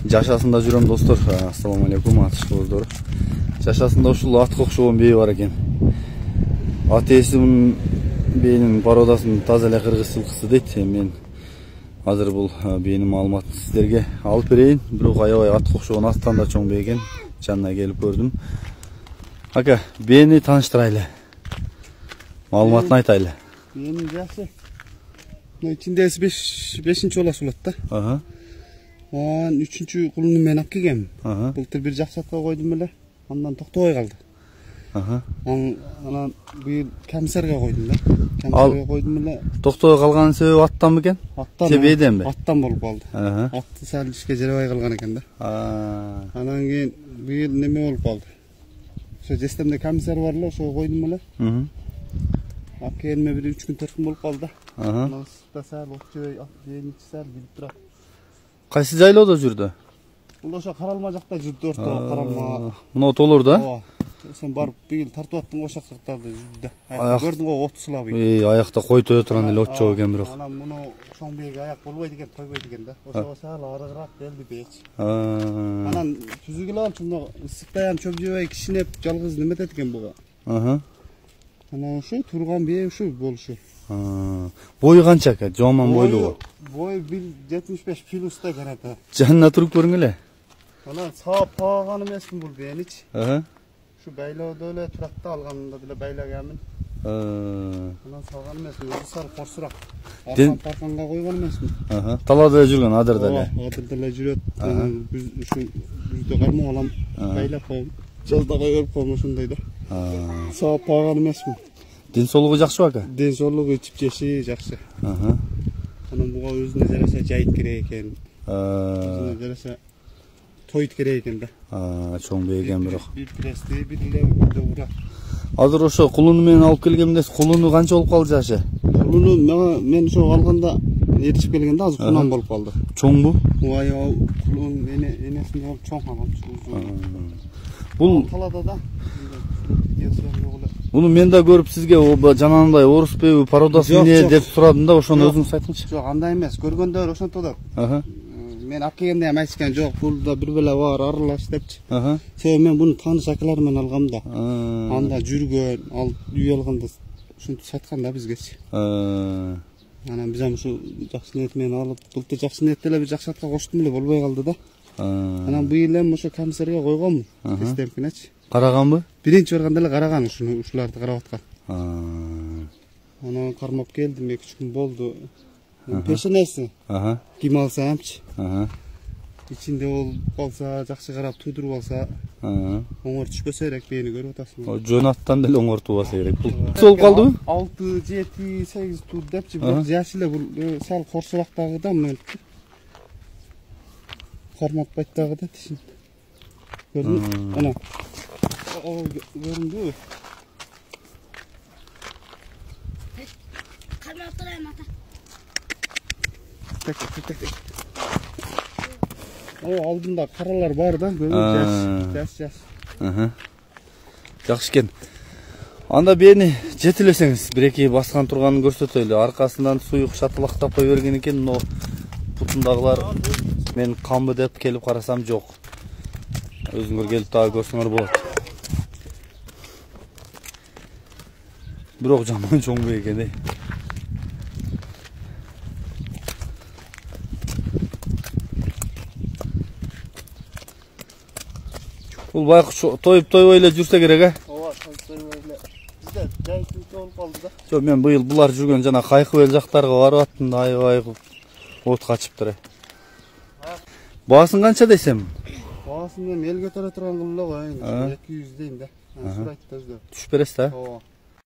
Жашасында жүрөм достор. Ассаламу алейкум, атышкыбыздар. Жашасында ушул атка окшогон бээ бар экен. Ат ээси мунун бээнин породасын таза эле кыргыз жылкысы дейт. Мен азыр бул бээнин маалыматын сиздерге алып берейин. Бирок аябай атка окшогон аттан да чоң бээ экен. Жанына келип көрдүм. Ака, бээни тааныштырайлы. Маалыматын айтайлы. Бээнин жашы. İçindesi 5. olası болот да. Aha. An 3-cü kulunu men alып келгем. Aha. Былтыр бир жаксатка койдум эле. Андан токтобой калды. Aha. Анан быйыл комиссарга койдум да. Комиссарга койдум эле. Токтобой калганын себеби аттанбы экен? Аттан. Себебиденби? Аттан болуп калды. Aha. Атты сал ишке жарабай калган экен да. Анан кийин быйыл неме болуп калды. Ошо жестемде комиссар бар эле, ошого койдум эле. Алып келме бир 3 күн 4 күн болуп калды да. Aha. Сал окчой, ат жейничи сал билип турат. Кайсы жайлоодо жүрдү? Бул ошо Каралма жакта жүрдү, орто Каралма. Мына толор да? Ооба. Сен барып быйыл тартып аттың ошак жактарды жүрдү да. Көрдүң го оту сылап. Аякта кой тое турган эле от жок экен бирок. Анан муну чоң бээге аяк болбойт экен, тойбойт экен да. Ошого сал арыгыраак келди бээч. Анан түзүгүлө алчу ысыктаян чөп жебей кичинеп жалгыз неметет экен буга. Анан ушу турган бээ ушу болушу. Бою канча ака? Жоман бойлуу. Бой 1.75 плюста экен ата. Жанына туруп көрүң эле. Анан саап паган эмесмин бул бээничи. Şu baylağda öyle turakta alganında bile baylağı emin. Ondan salgan emesmin, özü sal korsurak. Arkan parkanga koygan emesmin. Talada жүргөн Адырда эле. Адырда эле жүрөт. Şu yüzde karma olan baylak koyum. Жазда koyup koyum ошондой да. Саап паган эмесмин. Ден соолугу жакшыбы ака? Ден соолугу ичип жеши жакшы. Анан буга өзүнө жараша жайыт керек экен. Өзүнө жараша toyut керек экен да. Чоң бээ экен бирок. Bir presti, bir ile uyda urak. Азыр ошо кулуну менен алып келгемде, кулуну канча болуп калды жашы? Кулуну мен ошо алганда эришип келгенде азыр кунан болуп калды. Чоңбу? Ой, кулун энесинде болуп чоң калган. Бул талада да. Буну мен да көрүп сизге жанагындай орус беби пародасы эмне деп сурадым да, ошону өзүңүз айтыңызчы. Жок, андай эмес. Көргөндөр ошонто да. Мен алып келгенде эми айтышкан жок, бул да бир беле бар аралаш депчи. Себеби мен буну тааныш акалар менен алгам да. Анда жүргөн, ал үй алганда ушинтип саткан да бизгечи. Анан биз ам ушу жакшы ниет менен алып, былтыр жакшы ниетте эле бир жакшатка коштум эле, болбой калды да. Анан быйыл эми ошо комиссарга койгонмун, системкинечи. Караганбы? Биринчи барганда эле караган ушуларды карап аткан. Анан кармап келдим, 2-3 күн болду. Пешенеси. Ким алсамчы. İçinde ol kalsa, жақсы қарап тудырып алса, оңор түшпөсө керек, бээни көрүп атасың. Жөн аттан деле оңортуп алса керек. Сол калдыбы? 6, 7, 8 туд депчи, бирок жашы эле бул сал корсурактагы да мен карматпайт дагы да тишин. Көрдүң? Ана. Көрүндүбү? Карматтырайм ата. Так. Алдында каралар бар да, жаш. Жакшы экен. Анда бээни жетилесеңиз, бир-эки баскан турганын көрсөтөлү. Аркасынан суюк шатылактап кой берген экен, но бутундагылар мен камбы деп келип карасам жок. Өзүңөр келип дагы көрсөңөр болот. Бирок жаман чоң бээ экен. Бул байкуш тоюп эле жүрсө керек, Ооба, тоюп эле. Бизде жайыт болуп калды да. Жок, мен быйыл булар жүргөн жана Кайкыбел жактарга барып аттым да, аябай от качыптыр. Баасын канча десем? Баасын эми эл көтөрө турган кылып эле коеюн. 200 дейм да. Сурайт өздөр. Түшүп бересиз да? Ооба.